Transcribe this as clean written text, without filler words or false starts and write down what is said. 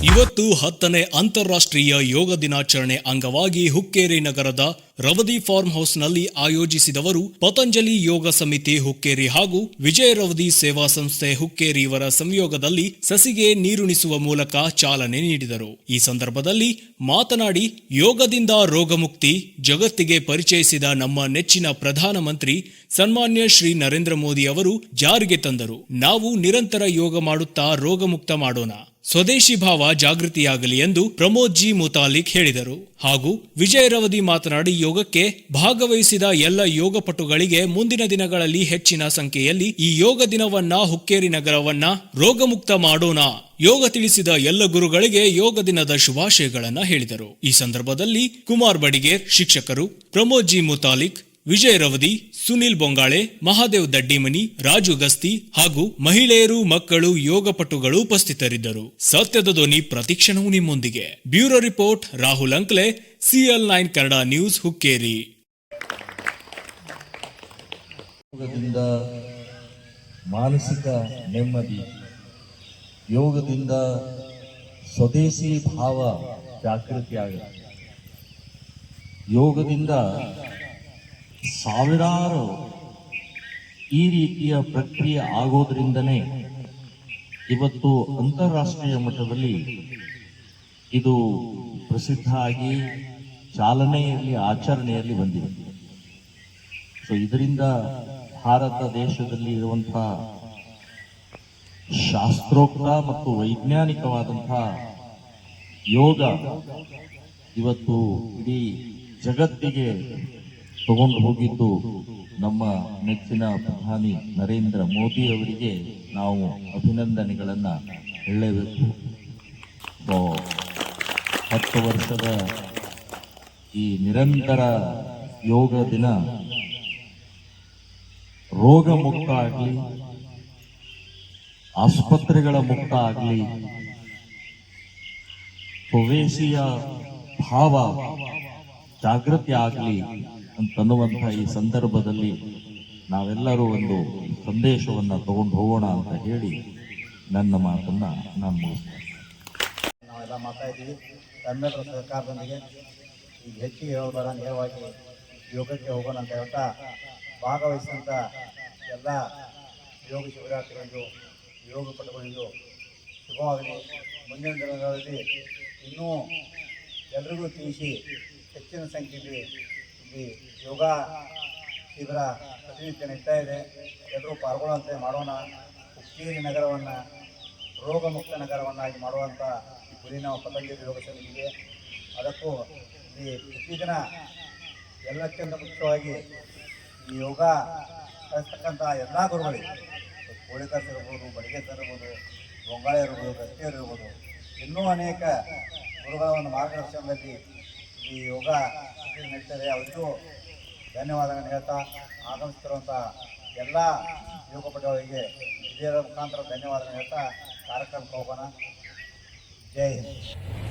ಇವತ್ತು 10ನೇ ಅಂತಾರಾಷ್ಟ್ರೀಯ ಯೋಗ ದಿನಾಚರಣೆ ಅಂಗವಾಗಿ ಹುಕ್ಕೇರಿ ನಗರದ ರವದಿ ಫಾರ್ಮ್ ಹೌಸ್ನಲ್ಲಿ ಆಯೋಜಿಸಿದವರು ಪತಂಜಲಿ ಯೋಗ ಸಮಿತಿ ಹುಕ್ಕೇರಿ ಹಾಗೂ ವಿಜಯ ರವದಿ ಸೇವಾ ಸಂಸ್ಥೆ ಹುಕ್ಕೇರಿ ಇವರ ಸಂಯೋಗದಲ್ಲಿ ಸಸಿಗೆ ನೀರುಣಿಸುವ ಮೂಲಕ ಚಾಲನೆ ನೀಡಿದರು. ಈ ಸಂದರ್ಭದಲ್ಲಿ ಮಾತನಾಡಿ, ಯೋಗದಿಂದ ರೋಗಮುಕ್ತಿ ಜಗತ್ತಿಗೆ ಪರಿಚಯಿಸಿದ ನಮ್ಮ ನೆಚ್ಚಿನ ಪ್ರಧಾನಮಂತ್ರಿ ಸನ್ಮಾನ್ಯ ಶ್ರೀ ನರೇಂದ್ರ ಮೋದಿ ಅವರು ಜಾರಿಗೆ ತಂದರು. ನಾವು ನಿರಂತರ ಯೋಗ ಮಾಡುತ್ತಾ ರೋಗಮುಕ್ತ ಮಾಡೋಣ, ಸ್ವದೇಶಿ ಭಾವ ಜಾಗೃತಿಯಾಗಲಿ ಎಂದು ಪ್ರಮೋದ್ ಜಿ ಮುತಾಲಿಕ್ ಹೇಳಿದರು. ಹಾಗೂ ವಿಜಯ ರವದಿ ಮಾತನಾಡಿ, ಯೋಗಕ್ಕೆ ಭಾಗವಹಿಸಿದ ಎಲ್ಲ ಯೋಗಪಟುಗಳಿಗೆ ಮುಂದಿನ ದಿನಗಳಲ್ಲಿ ಹೆಚ್ಚಿನ ಸಂಖ್ಯೆಯಲ್ಲಿ ಈ ಯೋಗ ದಿನವನ್ನ ಹುಕ್ಕೇರಿ ನಗರವನ್ನ ರೋಗಮುಕ್ತ ಮಾಡೋಣ. ಯೋಗ ತಿಳಿಸಿದ ಎಲ್ಲ ಗುರುಗಳಿಗೆ ಯೋಗ ದಿನದ ಶುಭಾಶಯಗಳನ್ನ ಹೇಳಿದರು. ಈ ಸಂದರ್ಭದಲ್ಲಿ ಕುಮಾರ್ ಬಡಿಗೇರ್ ಶಿಕ್ಷಕರು, ಪ್ರಮೋದ್ ಜಿ ಮುತಾಲಿಕ್, ವಿಜಯ ರವದಿ, ಸುನಿಲ್ ಬೊಂಗಾಳೆ, ಮಹಾದೇವ್ ದಡ್ಡಿಮನಿ, ರಾಜು ಗಸ್ತಿ ಹಾಗೂ ಮಹಿಳೆಯರು, ಮಕ್ಕಳು, ಯೋಗಪಟುಗಳು ಉಪಸ್ಥಿತರಿದ್ದರು. ಸತ್ಯದ ಧ್ವನಿ ಪ್ರತಿಕ್ಷಣವೂ ನಿಮ್ಮೊಂದಿಗೆ. Bureau report Rahul Ankale, CL9 Kannada news, Hukkeri. ಯೋಗದಿಂದ ಮಾನಸಿಕ ನೆಮ್ಮದಿ, ಯೋಗದಿಂದ ಸ್ವದೇಶಿ ಭಾವ ಜಾಗೃತಿ ಆಗುತ್ತೆ. ಯೋಗದಿಂದ ಸಾವಿರಾರು ಈ ರೀತಿಯ ಪ್ರಕ್ರಿಯೆ ಆಗೋದ್ರಿಂದನೇ ಇವತ್ತು ಅಂತಾರಾಷ್ಟ್ರೀಯ ಮಟ್ಟದಲ್ಲಿ ಇದು ಪ್ರಸಿದ್ಧ ಆಗಿ ಚಾಲನೆಯಲ್ಲಿ ಆಚರಣೆಯಲ್ಲಿ ಬಂದಿದೆ. ಸೊ ಇದರಿಂದ ಭಾರತ ದೇಶದಲ್ಲಿ ಇರುವಂತಹ ಶಾಸ್ತ್ರೋಕ್ತ ಮತ್ತು ವೈಜ್ಞಾನಿಕವಾದಂತಹ ಯೋಗ ಇವತ್ತು ಇಡೀ ಜಗತ್ತಿಗೆ ತಗೊಂಡು ಹೋಗಿದ್ದು ನಮ್ಮ ನೆಚ್ಚಿನ ಪ್ರಧಾನಿ ನರೇಂದ್ರ ಮೋದಿ ಅವರಿಗೆ ನಾವು ಅಭಿನಂದನೆಗಳನ್ನ ಹೇಳಲೇಬೇಕು. 10 ವರ್ಷದ ಈ ನಿರಂತರ ಯೋಗ ದಿನ ರೋಗ ಮುಕ್ತ ಆಗಲಿ, ಆಸ್ಪತ್ರೆಗಳ ಮುಕ್ತ ಆಗಲಿ, ಸ್ವದೇಶಿಯ ಭಾವ ಜಾಗೃತಿ ಆಗಲಿ ಅಂತನ್ನುವಂತಹ ಈ ಸಂದರ್ಭದಲ್ಲಿ ನಾವೆಲ್ಲರೂ ಒಂದು ಸಂದೇಶವನ್ನ ತಗೊಂಡು ಹೋಗೋಣ ಅಂತ ಹೇಳಿ ನನ್ನ ಮಾತನ್ನ ನಾನು ಮುಗಿಸ್ತೇನೆ. ನಾವೆಲ್ಲ ಮಾತಾಡಿದ್ದೀವಿ. ತಮ್ಮೆಲ್ಲರ ಸಹಕಾರದೊಂದಿಗೆ ಈಗ ಹೆಚ್ಚಿಗೆ ಹೇಳೋದರ ನೇರವಾಗಿ ಯೋಗಕ್ಕೆ ಹೋಗೋಣ ಅಂತ ಹೇಳ್ತಾ ಭಾಗವಹಿಸಿದಂಥ ಎಲ್ಲ ಯೋಗ ಶಿಬಿರಾರ್ಥಿಗಳಿಗೂ, ಯೋಗ ಪಟುಗಳಿಗೂ ಶುಭವಾಗಲಿ. ಮುಂದಿನ ದಿನಗಳಲ್ಲಿ ಇನ್ನೂ ಎಲ್ರಿಗೂ ತಿಳಿಸಿ ಹೆಚ್ಚಿನ ಸಂಖ್ಯೆಯಲ್ಲಿ ಇಲ್ಲಿ ಯೋಗ ಶಿಬಿರ ಪ್ರತಿನಿತ್ಯ ನಡೀತಾ ಇದೆ. ಎಲ್ಲರೂ ಪಾಲ್ಗೊಳ್ಳುವಂತೆ ಮಾಡೋಣ. ಹುಕ್ಕೇರಿ ನಗರವನ್ನು ರೋಗಮುಕ್ತ ನಗರವನ್ನಾಗಿ ಮಾಡುವಂಥ ಈ ಗುರಿ ನಾವು ಪತಂಜಲಿ ಯೋಗ ಸಮಿತಿಗೆ. ಅದಕ್ಕೂ ಈ ಪ್ರತಿದಿನ ಎಲ್ಲಕ್ಕಿಂತ ಮುಖ್ಯವಾಗಿ ಈ ಯೋಗ ಕಲಿಸ್ತಕ್ಕಂಥ ಎಲ್ಲ ಗುರುಗಳಿಗೆ, ಕೋಳಿಕರ್ಸ್ ಇರ್ಬೋದು, ಬಡಿಗೇರ್ ಇರ್ಬೋದು, ಬೊಂಗಾಳೆ ಇರ್ಬೋದು, ಗಸ್ತಿಯರು ಇರ್ಬೋದು, ಇನ್ನೂ ಅನೇಕ ಗುರುಗಳ ಒಂದು ಮಾರ್ಗದರ್ಶನದಲ್ಲಿ ಈ ಯೋಗ ನಡೀತದೆ. ಅವರಿಗೂ ಧನ್ಯವಾದಗಳನ್ನು ಹೇಳ್ತಾ, ಆಗಮಿಸ್ತಿರುವಂಥ ಎಲ್ಲ ಯೋಗಪಟುಗಳಿಗೆ ಇದರ ಮುಖಾಂತರ ಧನ್ಯವಾದಗಳನ್ನು ಹೇಳ್ತಾ ಕಾರ್ಯಕ್ರಮಕ್ಕೆ ಹೋಗೋಣ. ಜೈ ಹಿಂದ್.